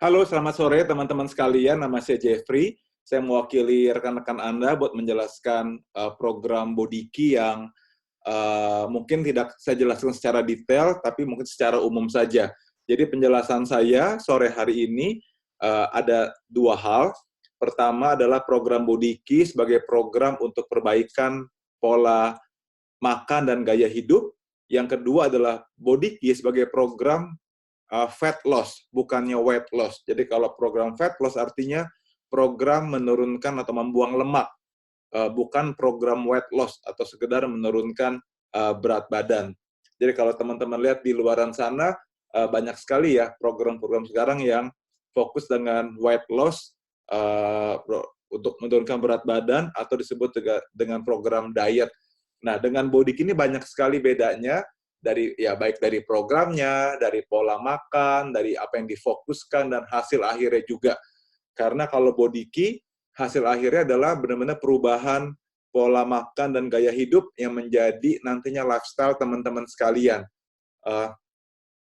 Halo, selamat sore teman-teman sekalian. Nama saya Jeffrey. Saya mewakili rekan-rekan Anda buat menjelaskan program Bodiki yang mungkin tidak saya jelaskan secara detail, tapi mungkin secara umum saja. Jadi penjelasan saya sore hari ini ada dua hal. Pertama adalah program Bodiki sebagai program untuk perbaikan pola makan dan gaya hidup. Yang kedua adalah Bodiki sebagai program fat loss, bukannya weight loss. Jadi kalau program fat loss artinya program menurunkan atau membuang lemak, bukan program weight loss atau sekedar menurunkan berat badan. Jadi kalau teman-teman lihat di luaran sana, banyak sekali ya program-program sekarang yang fokus dengan weight loss untuk menurunkan berat badan atau disebut juga dengan program diet. Nah, dengan Bodik ini banyak sekali bedanya dari ya baik dari programnya, dari pola makan, dari apa yang difokuskan dan hasil akhirnya juga. Karena kalau Bodiki, hasil akhirnya adalah benar-benar perubahan pola makan dan gaya hidup yang menjadi nantinya lifestyle teman-teman sekalian.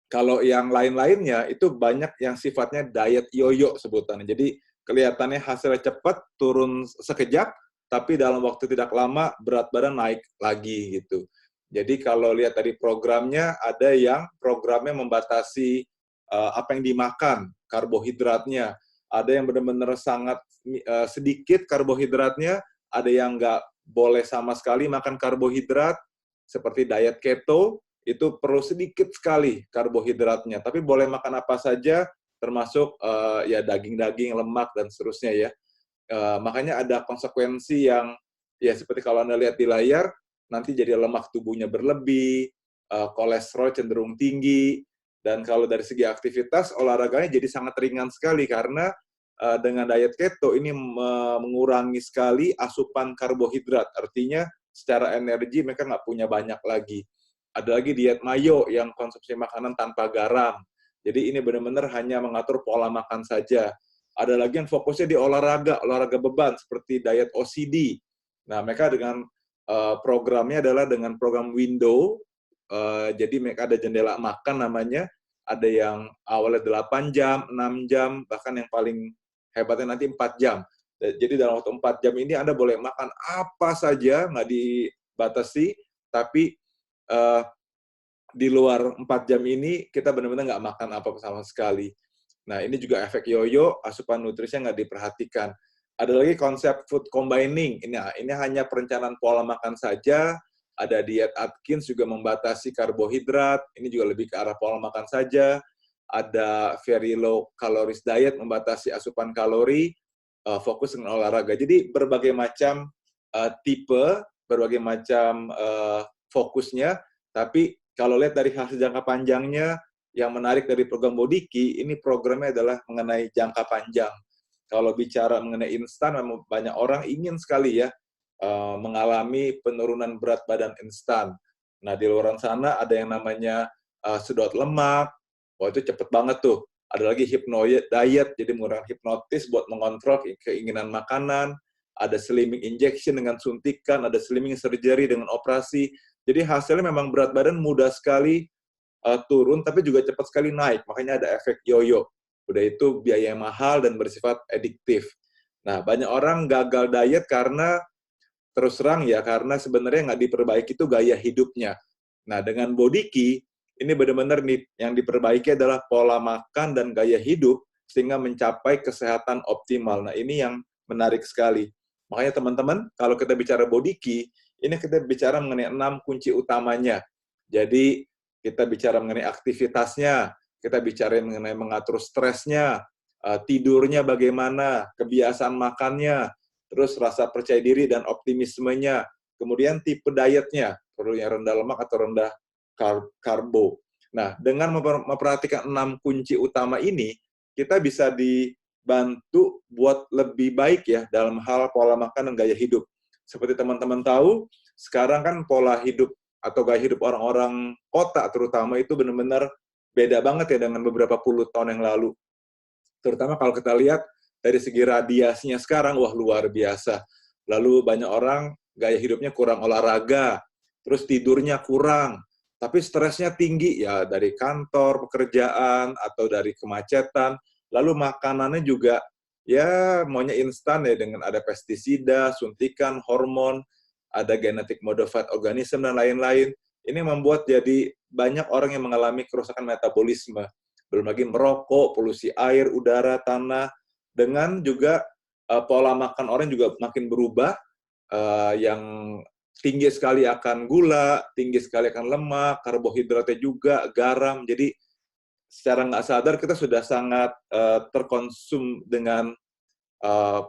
Kalau yang lain-lainnya itu banyak yang sifatnya diet yoyo sebutannya. Jadi kelihatannya hasilnya cepat, turun sekejap, tapi dalam waktu tidak lama berat badan naik lagi gitu. Jadi kalau lihat dari programnya, ada yang programnya membatasi apa yang dimakan, karbohidratnya. Ada yang benar-benar sangat sedikit karbohidratnya, ada yang nggak boleh sama sekali makan karbohidrat, seperti diet keto, itu perlu sedikit sekali karbohidratnya, tapi boleh makan apa saja, termasuk ya daging-daging, lemak, dan seterusnya ya. Makanya ada konsekuensi yang, ya seperti kalau Anda lihat di layar, nanti jadi lemak tubuhnya berlebih, kolesterol cenderung tinggi, dan kalau dari segi aktivitas, olahraganya jadi sangat ringan sekali, karena dengan diet keto ini mengurangi sekali asupan karbohidrat, artinya secara energi mereka nggak punya banyak lagi. Ada lagi diet mayo yang konsumsi makanan tanpa garam. Jadi ini benar-benar hanya mengatur pola makan saja. Ada lagi yang fokusnya di olahraga beban seperti diet OCD. Nah, mereka dengan programnya adalah dengan program window. Jadi mereka ada jendela makan namanya. Ada yang awalnya 8 jam, 6 jam, bahkan yang paling hebatnya nanti 4 jam. Jadi dalam waktu 4 jam ini Anda boleh makan apa saja, nggak dibatasi, tapi di luar 4 jam ini kita benar-benar nggak makan apa sama sekali. Nah, ini juga efek yoyo, asupan nutrisinya nggak diperhatikan. Ada lagi konsep food combining. Ini hanya perencanaan pola makan saja. Ada diet Atkins juga membatasi karbohidrat. Ini juga lebih ke arah pola makan saja. Ada very low calories diet, membatasi asupan kalori, fokus dengan olahraga. Jadi berbagai macam tipe, berbagai macam fokusnya, tapi kalau lihat dari hasil jangka panjangnya, yang menarik dari program Bodiki, ini programnya adalah mengenai jangka panjang. Kalau bicara mengenai instan, memang banyak orang ingin sekali ya mengalami penurunan berat badan instan. Nah, di luar sana ada yang namanya sedot lemak, wah itu cepet banget tuh. Ada lagi hypno diet, jadi menggunakan hipnotis buat mengontrol keinginan makanan. Ada slimming injection dengan suntikan, ada slimming surgery dengan operasi. Jadi hasilnya memang berat badan mudah sekali turun, tapi juga cepat sekali naik. Makanya ada efek yoyo. Udah itu biaya yang mahal dan bersifat adiktif. Nah, banyak orang gagal diet karena terus terang ya, karena sebenarnya nggak diperbaiki itu gaya hidupnya. Nah, dengan Bodiki, ini benar-benar yang diperbaiki adalah pola makan dan gaya hidup, sehingga mencapai kesehatan optimal. Nah, ini yang menarik sekali. Makanya teman-teman, kalau kita bicara Bodiki, ini kita bicara mengenai 6 kunci utamanya. Jadi, kita bicara mengenai aktivitasnya, kita bicara mengenai mengatur stresnya, tidurnya bagaimana, kebiasaan makannya, terus rasa percaya diri dan optimismenya, kemudian tipe dietnya, perlu yang rendah lemak atau rendah karbo. Nah, dengan memperhatikan 6 kunci utama ini, kita bisa dibantu buat lebih baik ya dalam hal pola makan dan gaya hidup. Seperti teman-teman tahu, sekarang kan pola hidup atau gaya hidup orang-orang kota terutama itu benar-benar beda banget ya dengan beberapa puluh tahun yang lalu. Terutama kalau kita lihat dari segi radiasinya sekarang, wah luar biasa. Lalu banyak orang gaya hidupnya kurang olahraga, terus tidurnya kurang, tapi stresnya tinggi ya dari kantor, pekerjaan, atau dari kemacetan. lalu makanannya juga ya maunya instan ya, dengan ada pestisida, suntikan, hormon, ada genetic modified organism, dan lain-lain. Ini membuat jadi banyak orang yang mengalami kerusakan metabolisme. Belum lagi merokok, polusi air, udara, tanah, dengan juga pola makan orang juga makin berubah, yang tinggi sekali akan gula, tinggi sekali akan lemak, karbohidratnya juga, garam. Jadi secara nggak sadar kita sudah sangat terkonsum dengan uh,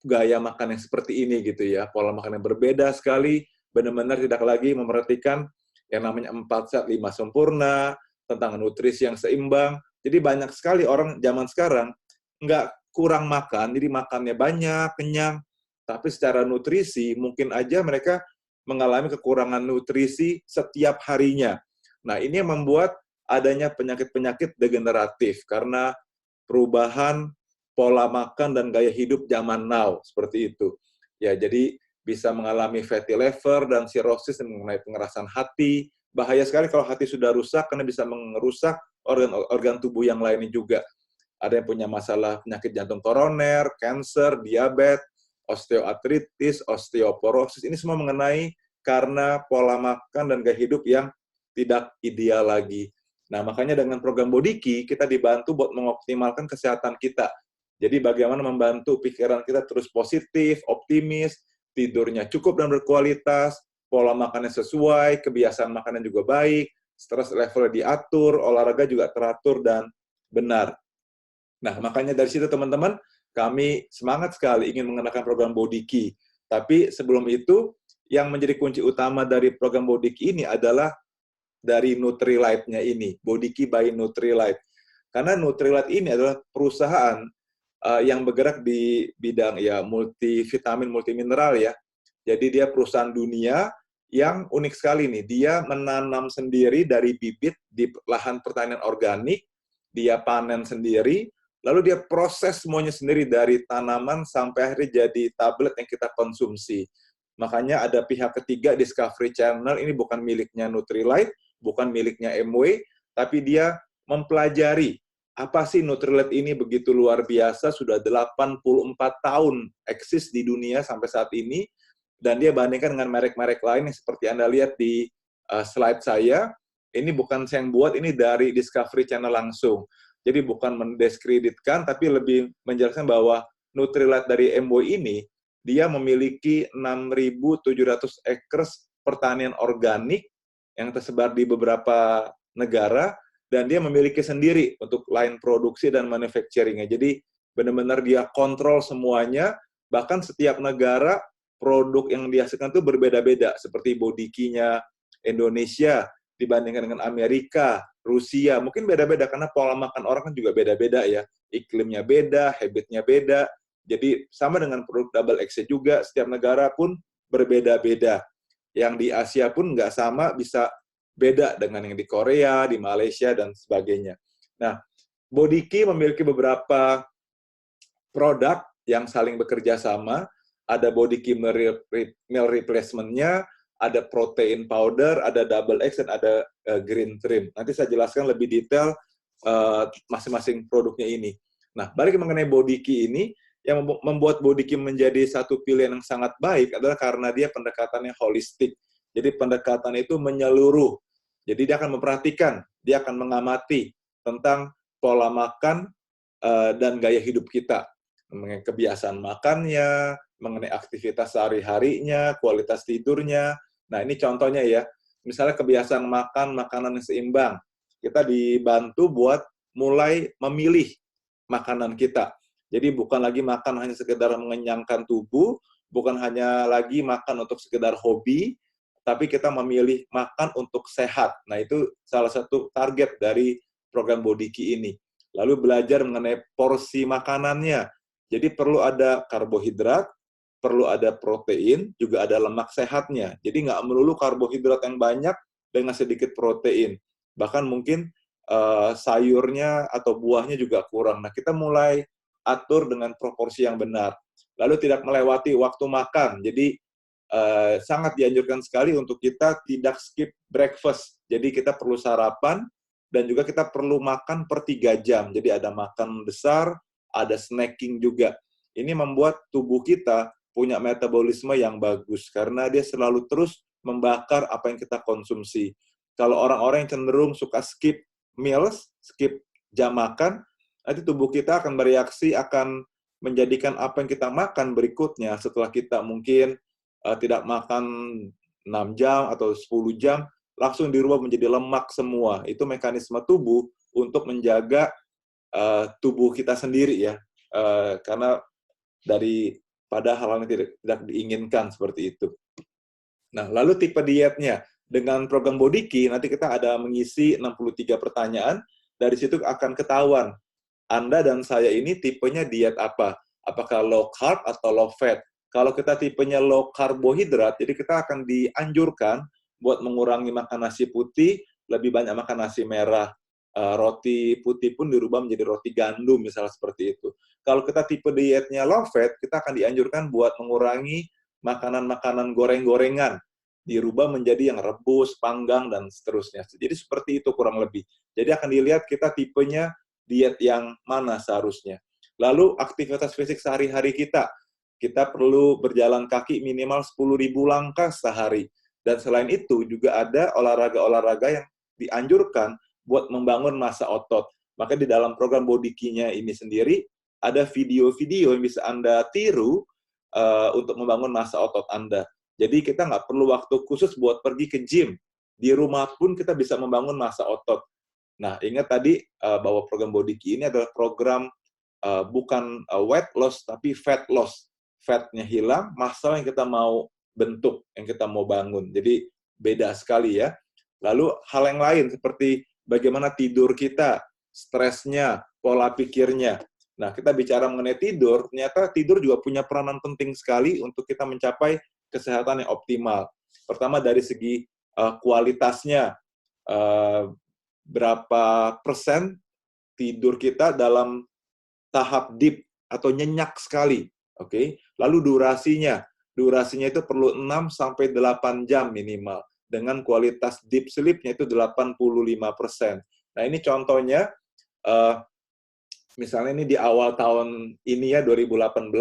gaya makan yang seperti ini gitu ya. Pola makan yang berbeda sekali, benar-benar tidak lagi memperhatikan yang namanya 4 sehat 5 sempurna, tentang nutrisi yang seimbang. Jadi banyak sekali orang zaman sekarang nggak kurang makan, jadi makannya banyak, kenyang, tapi secara nutrisi mungkin aja mereka mengalami kekurangan nutrisi setiap harinya. Nah, ini yang membuat adanya penyakit-penyakit degeneratif karena perubahan pola makan dan gaya hidup zaman now, seperti itu. Ya, jadi bisa mengalami fatty liver dan cirrhosis mengenai pengerasan hati. Bahaya sekali kalau hati sudah rusak karena bisa merusak organ-organ tubuh yang lainnya juga. Ada yang punya masalah penyakit jantung koroner, kanker, diabetes, osteoartritis, osteoporosis. Ini semua mengenai karena pola makan dan gaya hidup yang tidak ideal lagi. Nah, makanya dengan program Bodiki, kita dibantu buat mengoptimalkan kesehatan kita. Jadi bagaimana membantu pikiran kita terus positif, optimis, tidurnya cukup dan berkualitas, pola makannya sesuai, kebiasaan makannya juga baik, stres levelnya diatur, olahraga juga teratur dan benar. Nah, makanya dari situ teman-teman, kami semangat sekali ingin mengenakan program Bodiki. Tapi sebelum itu, yang menjadi kunci utama dari program Bodiki ini adalah dari Nutrilite-nya ini, Bodiki by Nutrilite. Karena Nutrilite ini adalah perusahaan yang bergerak di bidang ya multivitamin, multimineral ya. Jadi dia perusahaan dunia yang unik sekali nih. Dia menanam sendiri dari bibit di lahan pertanian organik, dia panen sendiri, lalu dia proses semuanya sendiri dari tanaman sampai akhirnya jadi tablet yang kita konsumsi. Makanya ada pihak ketiga, Discovery Channel, ini bukan miliknya Nutrilite, bukan miliknya MW, tapi dia mempelajari apa sih Nutrilite ini begitu luar biasa, sudah 84 tahun eksis di dunia sampai saat ini, dan dia bandingkan dengan merek-merek lain yang seperti Anda lihat di slide saya, ini bukan saya yang buat, ini dari Discovery Channel langsung. Jadi bukan mendiskreditkan, tapi lebih menjelaskan bahwa Nutrilite dari MW ini, dia memiliki 6.700 acres pertanian organik yang tersebar di beberapa negara, dan dia memiliki sendiri untuk line produksi dan manufacturing-nya. Jadi benar-benar dia kontrol semuanya, bahkan setiap negara produk yang dihasilkan itu berbeda-beda, seperti Bodikinya Indonesia dibandingkan dengan Amerika, Rusia, mungkin beda-beda karena pola makan orang kan juga beda-beda ya, iklimnya beda, habitnya beda. Jadi sama dengan produk double X juga, setiap negara pun berbeda-beda. Yang di Asia pun nggak sama, bisa beda dengan yang di Korea, di Malaysia, dan sebagainya. Nah, Bodiki memiliki beberapa produk yang saling bekerja sama. Ada Bodiki meal replacement-nya, ada protein powder, ada double X, dan ada green trim. Nanti saya jelaskan lebih detail masing-masing produknya ini. Nah, balik mengenai Bodiki ini, yang membuat Bodiki menjadi satu pilihan yang sangat baik adalah karena dia pendekatannya holistik. Jadi pendekatan itu menyeluruh. Jadi dia akan memperhatikan, dia akan mengamati tentang pola makan dan gaya hidup kita. Mengenai kebiasaan makannya, mengenai aktivitas sehari-harinya, kualitas tidurnya. Nah, ini contohnya ya. Misalnya kebiasaan makan makanan yang seimbang. Kita dibantu buat mulai memilih makanan kita. Jadi bukan lagi makan hanya sekedar mengenyangkan tubuh, bukan hanya lagi makan untuk sekedar hobi, tapi kita memilih makan untuk sehat. Nah, itu salah satu target dari program Bodiki ini. Lalu belajar mengenai porsi makanannya. Jadi perlu ada karbohidrat, perlu ada protein, juga ada lemak sehatnya. Jadi nggak melulu karbohidrat yang banyak dengan sedikit protein. Bahkan mungkin sayurnya atau buahnya juga kurang. Nah, kita mulai atur dengan proporsi yang benar. Lalu tidak melewati waktu makan. Jadi sangat dianjurkan sekali untuk kita tidak skip breakfast. Jadi kita perlu sarapan, dan juga kita perlu makan per 3 jam. Jadi ada makan besar, ada snacking juga. Ini membuat tubuh kita punya metabolisme yang bagus, karena dia selalu terus membakar apa yang kita konsumsi. Kalau orang-orang yang cenderung suka skip meals, skip jam makan, nanti tubuh kita akan bereaksi, akan menjadikan apa yang kita makan berikutnya setelah kita mungkin tidak makan 6 jam atau 10 jam, langsung dirubah menjadi lemak semua. Itu mekanisme tubuh untuk menjaga tubuh kita sendiri ya, karena pada hal yang tidak diinginkan seperti itu. Nah, lalu tipe dietnya. Dengan program Bodiki, nanti kita ada mengisi 63 pertanyaan, dari situ akan ketahuan Anda dan saya ini tipenya diet apa. Apakah low carb atau low fat. Kalau kita tipenya low karbohidrat, jadi kita akan dianjurkan buat mengurangi makan nasi putih, lebih banyak makan nasi merah. Roti putih pun dirubah menjadi roti gandum, misalnya seperti itu. Kalau kita tipe dietnya low fat, kita akan dianjurkan buat mengurangi makanan-makanan goreng-gorengan, dirubah menjadi yang rebus, panggang, dan seterusnya. Jadi seperti itu kurang lebih. Jadi akan dilihat kita tipenya diet yang mana seharusnya. Lalu aktivitas fisik sehari-hari kita perlu berjalan kaki minimal 10.000 langkah sehari. Dan selain itu juga ada olahraga-olahraga yang dianjurkan buat membangun massa otot. Maka di dalam program Bodiki-nya ini sendiri, ada video-video yang bisa Anda tiru untuk membangun massa otot Anda. Jadi kita nggak perlu waktu khusus buat pergi ke gym. Di rumah pun kita bisa membangun massa otot. Nah, ingat tadi bahwa program Bodiki ini adalah program bukan weight loss, tapi fat loss. Fatnya hilang, massa yang kita mau bentuk, yang kita mau bangun. Jadi beda sekali ya. Lalu hal yang lain seperti bagaimana tidur kita, stresnya, pola pikirnya. Nah, kita bicara mengenai tidur, ternyata tidur juga punya peranan penting sekali untuk kita mencapai kesehatan yang optimal. Pertama dari segi kualitasnya, berapa persen tidur kita dalam tahap deep atau nyenyak sekali, oke? Lalu durasinya itu perlu 6 sampai 8 jam minimal, dengan kualitas deep sleep-nya itu 85%. Nah, ini contohnya, misalnya ini di awal tahun ini ya, 2018,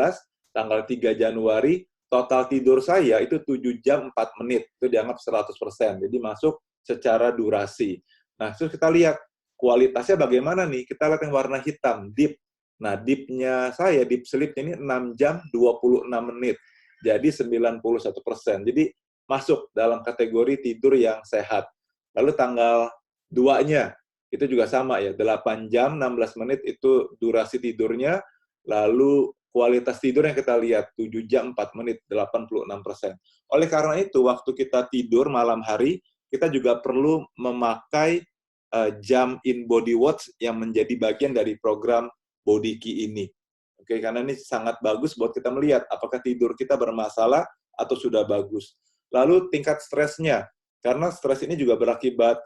tanggal 3 Januari, total tidur saya itu 7 jam 4 menit, itu dianggap 100%, jadi masuk secara durasi. Nah, terus kita lihat kualitasnya bagaimana nih, kita lihat yang warna hitam, deep. Nah, deep-nya saya, deep sleep-nya ini 6 jam 26 menit, jadi 91%. Jadi masuk dalam kategori tidur yang sehat. Lalu tanggal 2-nya, itu juga sama ya, 8 jam 16 menit itu durasi tidurnya, lalu kualitas tidur yang kita lihat 7 jam 4 menit, 86%. Oleh karena itu, waktu kita tidur malam hari, kita juga perlu memakai jam in body watch yang menjadi bagian dari program Bodiki ini. Oke, karena ini sangat bagus buat kita melihat apakah tidur kita bermasalah atau sudah bagus. Lalu tingkat stresnya, karena stres ini juga berakibat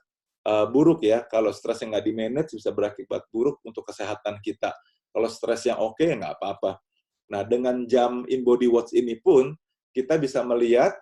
buruk ya. Kalau stres yang nggak di-manage bisa berakibat buruk untuk kesehatan kita. Kalau stres yang oke, ya nggak apa-apa. Nah, dengan jam in body watch ini pun, kita bisa melihat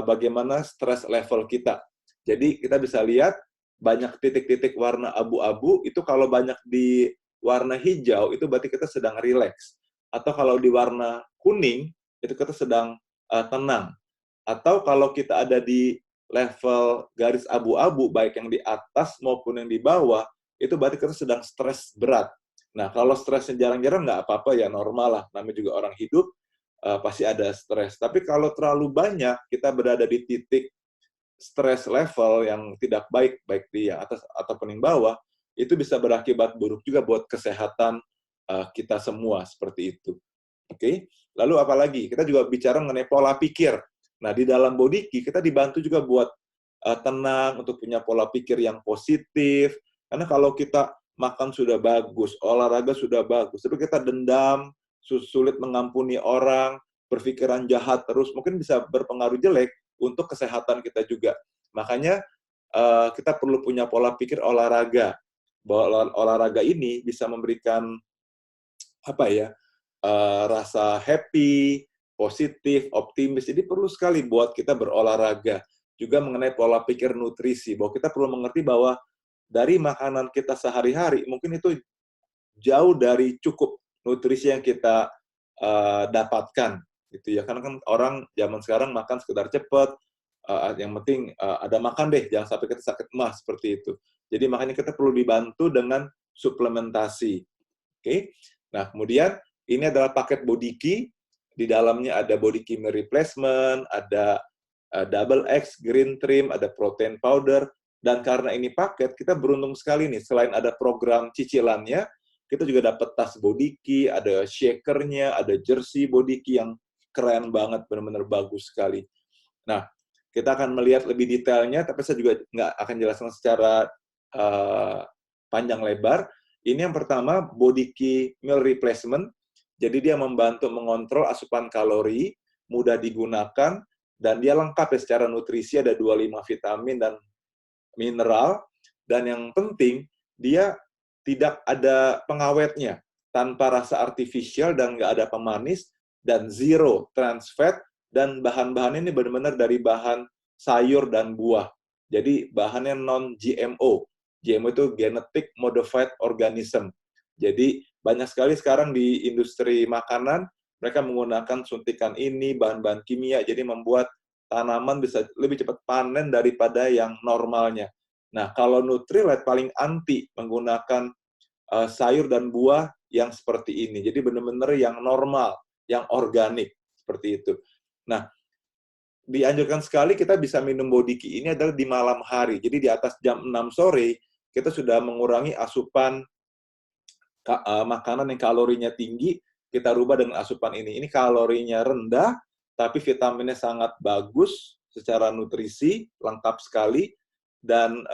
bagaimana stres level kita. Jadi, kita bisa lihat banyak titik-titik warna abu-abu, itu kalau banyak di warna hijau, itu berarti kita sedang rileks. Atau kalau di warna kuning, itu kita sedang tenang. Atau kalau kita ada di level garis abu-abu, baik yang di atas maupun yang di bawah, itu berarti kita sedang stres berat. Nah, kalau stresnya jarang-jarang, nggak apa-apa ya, normal lah. Namanya juga orang hidup, pasti ada stres. Tapi kalau terlalu banyak, kita berada di titik stres level yang tidak baik, baik di atas ataupun yang bawah, itu bisa berakibat buruk juga buat kesehatan kita semua, seperti itu. Oke? Lalu apalagi? Kita juga bicara mengenai pola pikir. Nah, di dalam Bodiki, kita dibantu juga buat tenang, untuk punya pola pikir yang positif. Karena kalau kita makan sudah bagus, olahraga sudah bagus, tapi kita dendam, sulit mengampuni orang, berpikiran jahat terus, mungkin bisa berpengaruh jelek untuk kesehatan kita juga. Makanya kita perlu punya pola pikir olahraga. Bahwa olahraga ini bisa memberikan rasa happy, positif, optimis. Jadi perlu sekali buat kita berolahraga. Juga mengenai pola pikir nutrisi, bahwa kita perlu mengerti bahwa dari makanan kita sehari-hari, mungkin itu jauh dari cukup nutrisi yang kita dapatkan, gitu ya. Karena kan orang zaman sekarang makan sekedar cepet, yang penting ada makan deh, jangan sampai kita sakit emas, seperti itu. Jadi makanya kita perlu dibantu dengan suplementasi. Oke. Nah, kemudian ini adalah paket Body Key. Di dalamnya ada Body Key Meal Replacement, ada Double X Green Trim, ada protein powder, dan karena ini paket, kita beruntung sekali nih, selain ada program cicilannya, kita juga dapat tas Body Key, ada shakernya, ada jersey Body Key yang keren banget, benar-benar bagus sekali. Nah, kita akan melihat lebih detailnya, tapi saya juga nggak akan jelaskan secara panjang lebar. Ini yang pertama, Body Key Meal Replacement. Jadi dia membantu mengontrol asupan kalori, mudah digunakan, dan dia lengkap ya secara nutrisi, ada 25 vitamin dan mineral, dan yang penting, dia tidak ada pengawetnya, tanpa rasa artificial dan nggak ada pemanis, dan zero trans fat, dan bahan-bahan ini benar-benar dari bahan sayur dan buah. Jadi bahannya non-GMO. GMO itu Genetic Modified Organism. Jadi banyak sekali sekarang di industri makanan, mereka menggunakan suntikan ini, bahan-bahan kimia, jadi membuat tanaman bisa lebih cepat panen daripada yang normalnya. Nah, kalau Nutrilite paling anti menggunakan sayur dan buah yang seperti ini. Jadi benar-benar yang normal, yang organik, seperti itu. Nah, dianjurkan sekali kita bisa minum Body Key ini adalah di malam hari. Jadi di atas jam 6 sore, kita sudah mengurangi asupan makanan yang kalorinya tinggi, kita rubah dengan asupan ini. Ini kalorinya rendah, tapi vitaminnya sangat bagus secara nutrisi, lengkap sekali. Dan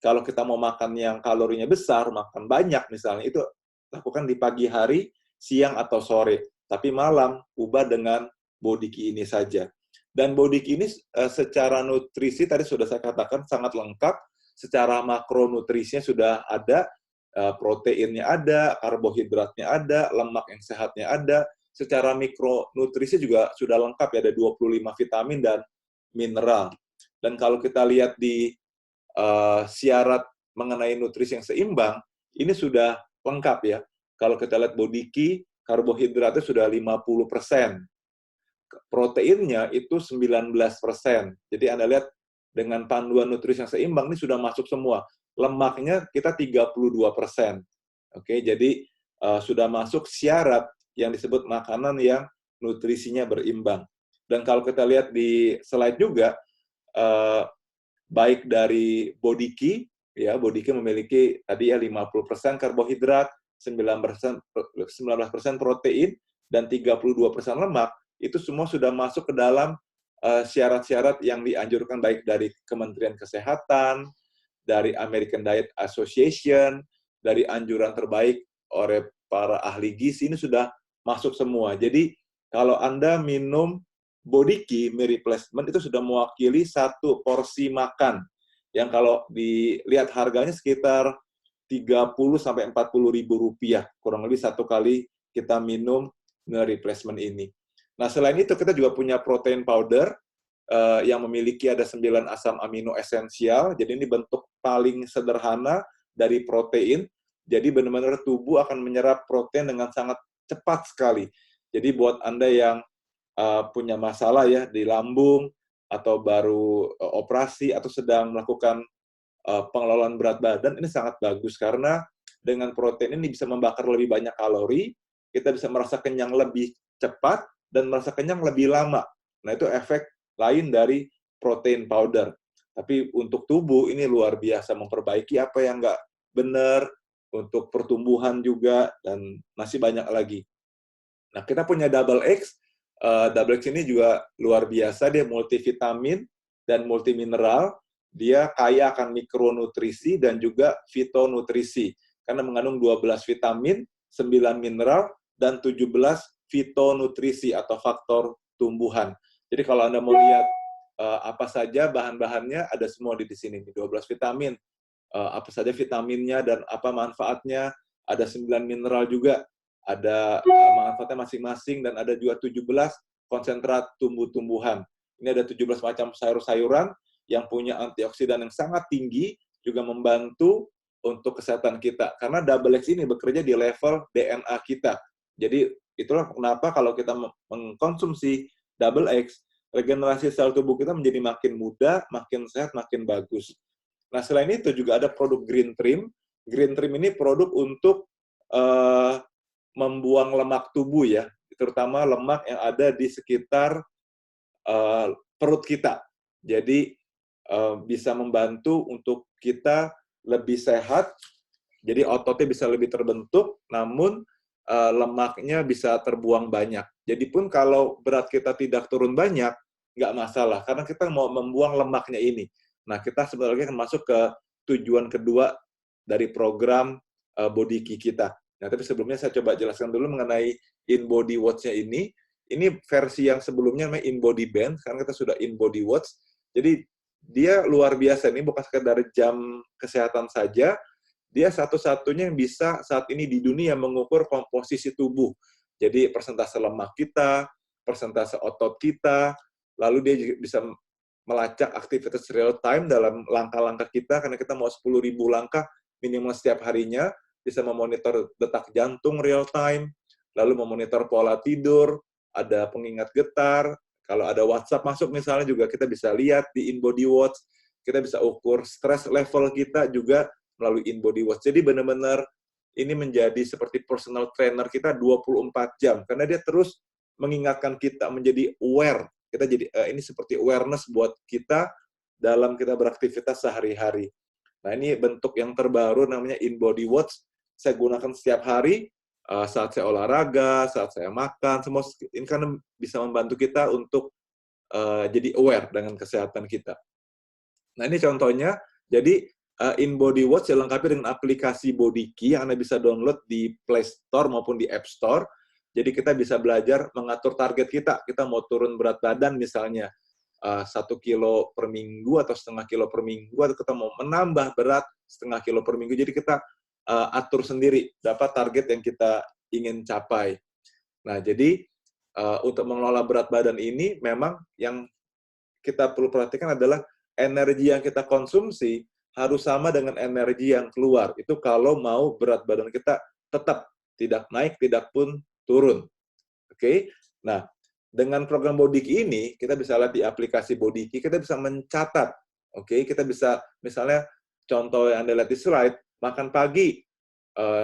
kalau kita mau makan yang kalorinya besar, makan banyak misalnya, itu lakukan di pagi hari, siang atau sore. Tapi malam, ubah dengan Body Key ini saja. Dan Body Key ini secara nutrisi, tadi sudah saya katakan, sangat lengkap. Secara makronutrisinya sudah ada, proteinnya ada, karbohidratnya ada, lemak yang sehatnya ada. Secara mikronutrisi juga sudah lengkap ya, ada 25 vitamin dan mineral. Dan kalau kita lihat di syarat mengenai nutrisi yang seimbang, ini sudah lengkap ya. Kalau kita lihat Body Key, karbohidratnya sudah 50%. Proteinnya itu 19%. Jadi Anda lihat dengan panduan nutrisi yang seimbang, ini sudah masuk semua. Lemaknya kita 32%. Oke, jadi sudah masuk syarat yang disebut makanan yang nutrisinya berimbang. Dan kalau kita lihat di slide juga, baik dari Body Key, ya, Body Key memiliki tadi ya 50% karbohidrat, 19% protein, dan 32% lemak, itu semua sudah masuk ke dalam syarat-syarat yang dianjurkan baik dari Kementerian Kesehatan, dari American Diet Association, dari anjuran terbaik oleh para ahli gizi, ini sudah masuk semua. Jadi kalau Anda minum Body Key Meal Replacement itu sudah mewakili satu porsi makan yang kalau dilihat harganya sekitar 30 sampai 40 ribu rupiah, kurang lebih satu kali kita minum meal replacement ini. Nah, selain itu kita juga punya protein powder yang memiliki ada 9 asam amino esensial. Jadi ini bentuk paling sederhana dari protein. Jadi benar-benar tubuh akan menyerap protein dengan sangat cepat sekali. Jadi buat Anda yang punya masalah ya di lambung, atau baru operasi, atau sedang melakukan pengelolaan berat badan, ini sangat bagus karena dengan protein ini bisa membakar lebih banyak kalori, kita bisa merasa kenyang lebih cepat, dan merasa kenyang lebih lama. Nah, itu efek lain dari protein powder. Tapi untuk tubuh, ini luar biasa, memperbaiki apa yang nggak benar, untuk pertumbuhan juga, dan masih banyak lagi. Nah, kita punya Double X. Double X ini juga luar biasa, dia multivitamin dan multimineral. Dia kaya akan mikronutrisi dan juga fitonutrisi, karena mengandung 12 vitamin, 9 mineral, dan 17 fitonutrisi atau faktor tumbuhan. Jadi kalau Anda mau lihat apa saja bahan-bahannya, ada semua di sini. 12 vitamin, apa saja vitaminnya dan apa manfaatnya, ada 9 mineral juga, ada manfaatnya masing-masing, dan ada juga 17 konsentrat tumbuh-tumbuhan. Ini ada 17 macam sayur-sayuran yang punya antioksidan yang sangat tinggi, juga membantu untuk kesehatan kita. Karena double X ini bekerja di level DNA kita. Jadi itulah kenapa kalau kita mengkonsumsi double X, regenerasi sel tubuh kita menjadi makin mudah, makin sehat, makin bagus. Nah, selain itu juga ada produk Green Trim. Green Trim ini produk untuk membuang lemak tubuh ya, terutama lemak yang ada di sekitar perut kita. Jadi bisa membantu untuk kita lebih sehat, jadi ototnya bisa lebih terbentuk, namun lemaknya bisa terbuang banyak. Jadi pun kalau berat kita tidak turun banyak, nggak masalah, karena kita mau membuang lemaknya ini. Nah, kita sebenarnya akan masuk ke tujuan kedua dari program Body Key kita. Nah, tapi sebelumnya saya coba jelaskan dulu mengenai InBody Watch-nya ini. Ini versi yang sebelumnya namanya InBody Band, sekarang kita sudah InBody Watch. Jadi dia luar biasa, ini bukan sekedar jam kesehatan saja, dia satu-satunya yang bisa saat ini di dunia mengukur komposisi tubuh. Jadi persentase lemak kita, persentase otot kita, lalu dia juga bisa melacak aktivitas real time dalam langkah-langkah kita, karena kita mau 10.000 langkah minimal setiap harinya, bisa memonitor detak jantung real time, lalu memonitor pola tidur, ada pengingat getar, kalau ada WhatsApp masuk misalnya juga kita bisa lihat di InBody Watch, kita bisa ukur stress level kita juga melalui InBody Watch. Jadi benar-benar ini menjadi seperti personal trainer kita 24 jam, karena dia terus mengingatkan kita menjadi aware. Kita jadi ini seperti awareness buat kita dalam kita beraktivitas sehari-hari. Nah, ini bentuk yang terbaru namanya InBody Watch. Saya gunakan setiap hari saat saya olahraga, saat saya makan, semua ini kan bisa membantu kita untuk jadi aware dengan kesehatan kita. Nah, ini contohnya. Jadi InBody Watch dilengkapi dengan aplikasi Body Key yang Anda bisa download di Play Store maupun di App Store. Jadi kita bisa belajar mengatur target kita. Kita mau turun berat badan misalnya 1 kilo per minggu atau setengah kilo per minggu, atau kita mau menambah berat setengah kilo per minggu. Jadi kita atur sendiri, dapat target yang kita ingin capai. Nah, jadi untuk mengelola berat badan ini, memang yang kita perlu perhatikan adalah energi yang kita konsumsi harus sama dengan energi yang keluar. Itu kalau mau berat badan kita tetap tidak naik, tidak pun turun. Oke? Nah, dengan program Body Key ini, kita bisa lihat di aplikasi Body Key, kita bisa mencatat. Oke? Kita bisa, misalnya, contoh yang Anda lihat di slide, makan pagi,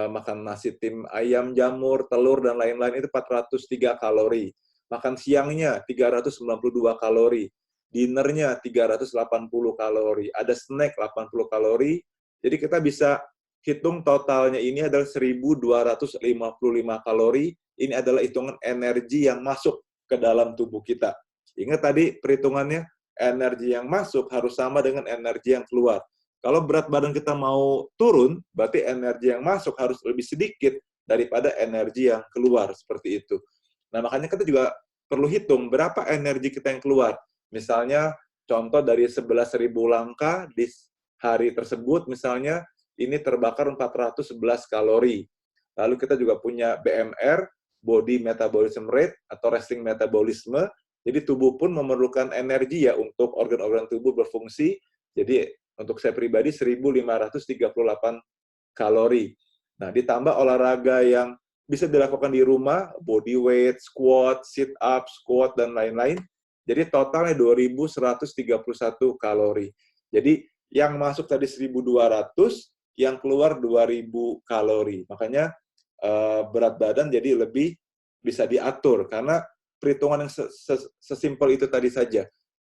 makan nasi tim ayam, jamur, telur, dan lain-lain, itu 403 kalori. Makan siangnya, 392 kalori. Dinernya 380 kalori, ada snack 80 kalori. Jadi kita bisa hitung totalnya ini adalah 1.255 kalori. Ini adalah hitungan energi yang masuk ke dalam tubuh kita. Ingat tadi perhitungannya, energi yang masuk harus sama dengan energi yang keluar. Kalau berat badan kita mau turun, berarti energi yang masuk harus lebih sedikit daripada energi yang keluar, seperti itu. Nah, makanya kita juga perlu hitung berapa energi kita yang keluar. Misalnya, contoh dari 11.000 langkah di hari tersebut, misalnya, ini terbakar 411 kalori. Lalu kita juga punya BMR, Body Metabolism Rate, atau Resting Metabolism. Jadi tubuh pun memerlukan energi ya untuk organ-organ tubuh berfungsi. Jadi untuk saya pribadi 1.538 kalori. Nah, ditambah olahraga yang bisa dilakukan di rumah, body weight, squat, sit up, squat, dan lain-lain. Jadi totalnya 2.131 kalori. Jadi yang masuk tadi 1.200, yang keluar 2.000 kalori. Makanya berat badan jadi lebih bisa diatur, karena perhitungan yang sesimpel itu tadi saja.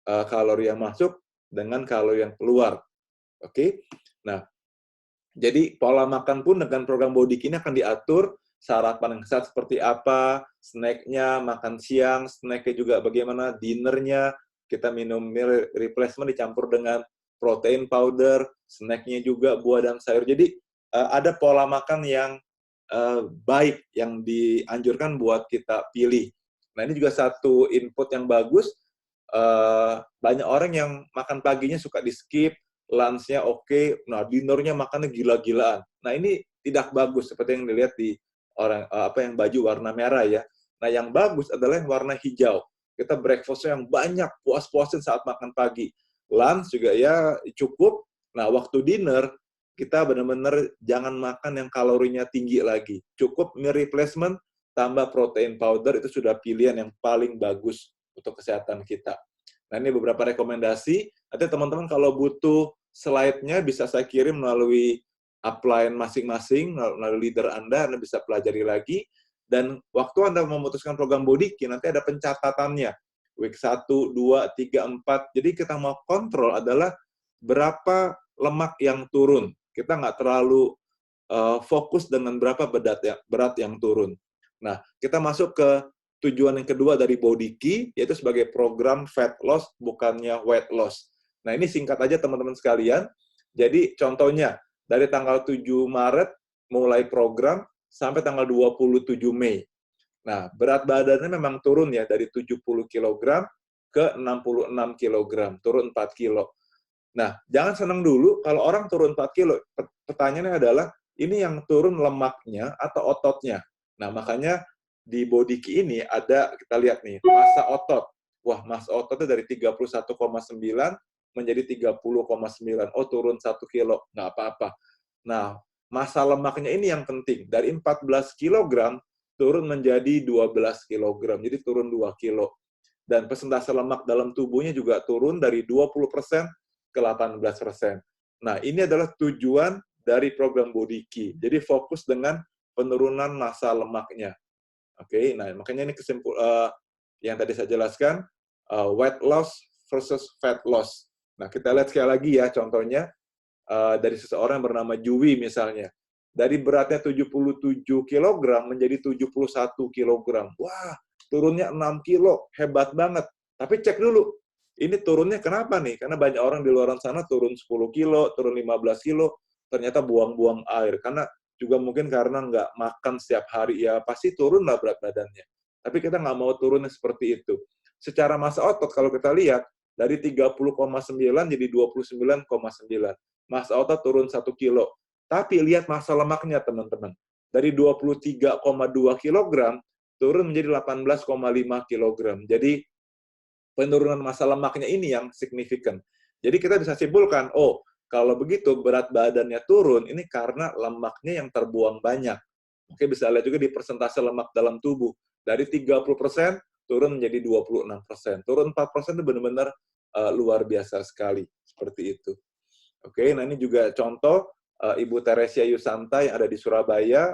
Kalori yang masuk dengan kalori yang keluar. Oke? Nah, jadi pola makan pun dengan program Body Key ini akan diatur, sarapan yang sehat seperti apa, snack-nya, makan siang, snack-nya juga bagaimana, dinner-nya, kita minum meal replacement dicampur dengan protein powder, snack-nya juga buah dan sayur. Jadi ada pola makan yang baik yang dianjurkan buat kita pilih. Nah, ini juga satu input yang bagus. Banyak orang yang makan paginya suka di-skip, lunch-nya oke, nah dinner-nya makannya gila-gilaan. Nah, ini tidak bagus seperti yang dilihat di orang yang baju warna merah ya. Nah, yang bagus adalah yang warna hijau. Kita breakfast yang banyak, puas-puasin saat makan pagi. Lunch juga ya cukup, Nah, waktu dinner, kita benar-benar jangan makan yang kalorinya tinggi lagi. Cukup meal replacement, tambah protein powder, itu sudah pilihan yang paling bagus untuk kesehatan kita. Nah, ini beberapa rekomendasi. Nanti teman-teman kalau butuh slide-nya bisa saya kirim melalui upline masing-masing, melalui leader Anda bisa pelajari lagi. Dan waktu Anda memutuskan program Bodyki, nanti ada pencatatannya. Week 1, 2, 3, 4. Jadi kita mau kontrol adalah berapa lemak yang turun. Kita nggak terlalu fokus dengan berapa berat yang turun. Nah, kita masuk ke tujuan yang kedua dari Bodyki, yaitu sebagai program fat loss, bukannya weight loss. Nah, ini singkat aja teman-teman sekalian. Jadi, contohnya, dari tanggal 7 Maret, mulai program, sampai tanggal 27 Mei. Nah, berat badannya memang turun ya, dari 70 kg ke 66 kg, turun 4 kilo. Nah, jangan senang dulu kalau orang turun 4 kilo. Pertanyaannya adalah, ini yang turun lemaknya atau ototnya? Nah, makanya di Bodyki ini ada, kita lihat nih, massa otot. Wah, massa ototnya dari 31,9 menjadi 30,9. Oh, turun 1 kilo, nggak apa-apa. Nah, massa lemaknya ini yang penting. Dari 14 kg turun menjadi 12 kg, jadi turun 2 kilo. Dan persentase lemak dalam tubuhnya juga turun dari 20% ke 18%. Nah, ini adalah tujuan dari program Bodyki. Jadi fokus dengan penurunan massa lemaknya. Oke, nah makanya ini yang tadi saya jelaskan, weight loss versus fat loss. Nah, kita lihat sekali lagi ya contohnya dari seseorang yang bernama Juwi misalnya. Dari beratnya 77 kg menjadi 71 kg. Wah, turunnya 6 kilo, hebat banget. Tapi cek dulu, ini turunnya kenapa nih? Karena banyak orang di luar sana turun 10 kilo, turun 15 kilo, ternyata buang-buang air. Karena juga mungkin karena nggak makan setiap hari, ya pasti turun lah berat badannya. Tapi kita nggak mau turunnya seperti itu. Secara massa otot, kalau kita lihat, dari 30,9 jadi 29,9. Massa otot turun 1 kilo. Tapi lihat massa lemaknya, teman-teman. Dari 23,2 kg, turun menjadi 18,5 kg. Jadi, penurunan massa lemaknya ini yang signifikan. Jadi kita bisa simpulkan, oh, kalau begitu berat badannya turun, ini karena lemaknya yang terbuang banyak. Oke, bisa lihat juga di persentase lemak dalam tubuh. Dari 30% turun menjadi 26%. Turun 4% itu benar-benar luar biasa sekali. Seperti itu. Oke, nah ini juga contoh Ibu Teresia Yusanta yang ada di Surabaya,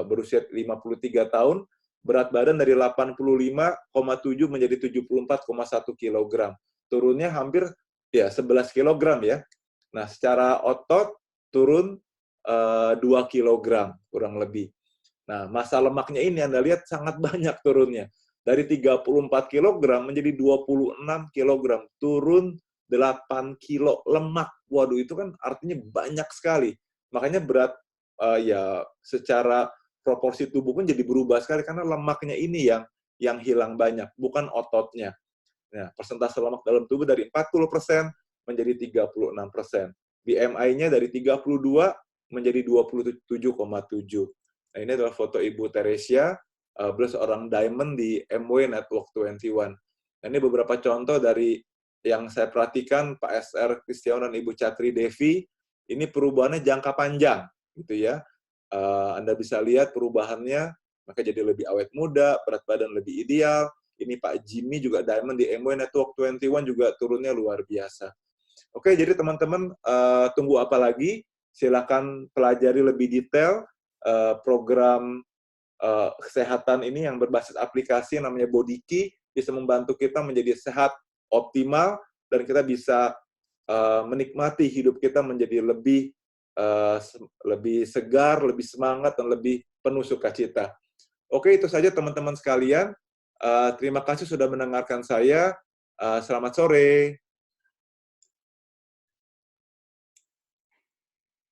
berusia 53 tahun, berat badan dari 85,7 menjadi 74,1 kg. Turunnya hampir ya 11 kg ya. Nah, secara otot turun 2 kg kurang lebih. Nah, massa lemaknya ini Anda lihat sangat banyak turunnya. Dari 34 kg menjadi 26 kg. Turun 8 kilo lemak. Waduh, itu kan artinya banyak sekali. Makanya berat ya secara proporsi tubuh pun jadi berubah sekali karena lemaknya ini yang hilang banyak, bukan ototnya. Nah, persentase lemak dalam tubuh dari 40% menjadi 36%. BMI-nya dari 32 menjadi 27,7. Nah, ini adalah foto Ibu Teresia, beliau seorang diamond di MW Network 21. Nah, ini beberapa contoh dari yang saya perhatikan Pak SR Kristiawan dan Ibu Catri Devi, ini perubahannya jangka panjang, gitu ya. Anda bisa lihat perubahannya, maka jadi lebih awet muda, berat badan lebih ideal. Ini Pak Jimmy juga diamond di MW Network 21 juga turunnya luar biasa. Oke, jadi teman-teman tunggu apa lagi? Silakan pelajari lebih detail program kesehatan ini yang berbasis aplikasi yang namanya Bodyki, bisa membantu kita menjadi sehat, optimal, dan kita bisa menikmati hidup kita menjadi lebih segar, lebih semangat, dan lebih penuh sukacita. Oke, itu saja teman-teman sekalian. Terima kasih sudah mendengarkan saya. Selamat sore.